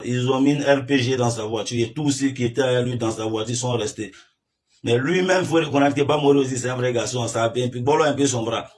Ils ont mis une RPG dans sa voiture et tous ceux qui étaient avec lui dans sa voiture sont restés. Mais lui-même, il faut reconnaître que Bamori aussi, c'est un vrai garçon, ça a bien, puis Bolo un peu son bras.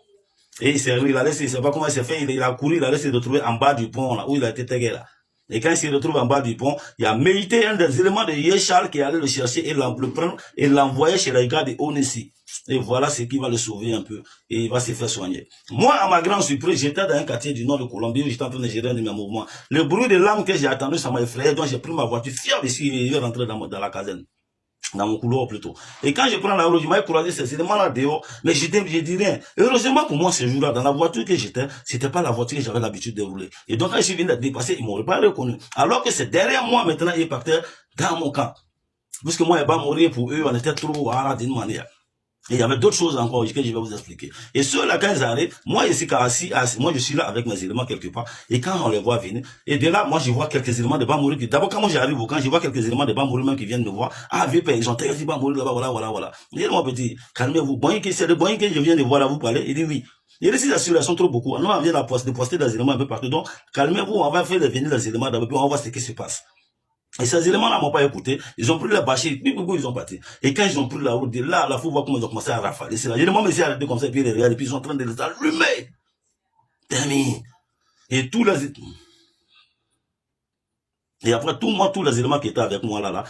Et il a laissé, il sait pas comment il s'est fait, il a couru, il a laissé se retrouver en bas du pont, là, où il a été tagué, là. Et quand il se retrouve en bas du pont, il a mérité un des éléments de Yeshal qui allait le chercher et le prendre et l'envoyer chez les gars de Onessi. Et voilà ce qui va le sauver un peu. Et il va se faire soigner. Moi, à ma grande surprise, j'étais dans un quartier du nord de Colombie où j'étais en train de gérer un de mes mouvements. Le bruit de larmes que j'ai attendu, ça m'a effrayé. Donc j'ai pris ma voiture, fier ici, et je suis rentré dans la caserne. Dans mon couloir plutôt. Et quand je prends la route, je m'avais croisé ces éléments là dehors, mais je dis rien. Heureusement pour moi, ce jour-là, dans la voiture que j'étais, c'était pas la voiture que j'avais l'habitude de rouler. Et donc quand je viens de dépasser, ils m'auraient pas reconnu. Alors que c'est derrière moi maintenant, ils partaient dans mon camp. Puisque moi, il va mourir pour eux, on était trop, voilà, d'une manière. Et il y avait d'autres choses encore que je vais vous expliquer. Et ceux-là, quand ils arrivent, moi, ici, moi, je suis là avec mes éléments quelque part. Et quand on les voit venir, et de là, moi, je vois quelques éléments de Bamori. D'abord, quand moi j'arrive au camp, je vois quelques éléments de Bamori même qui viennent me voir. Ah, VP, ils ont dit Bamori là-bas, voilà. Il dit, moi, petit, calmez-vous. Bon, c'est le bon que je viens de voir là, vous parler. Il dit oui. Il dit, si les sont trop beaucoup. Nous, on vient de poster des éléments un peu partout. Donc, calmez-vous, on va faire venir les éléments d'abord, puis on va voir ce qui se passe. Et ces éléments-là m'ont pas écouté. Ils ont pris la bâchée, puis ils ont parti. Et quand ils ont pris la route, là, la faut voir comment ils ont commencé à rafaler. C'est là. J'ai demandé si arrêté comme ça, puis ils regardent, et puis ils sont en train de les allumer. Terminé. Et tous les, et après, tous les éléments qui étaient avec moi là,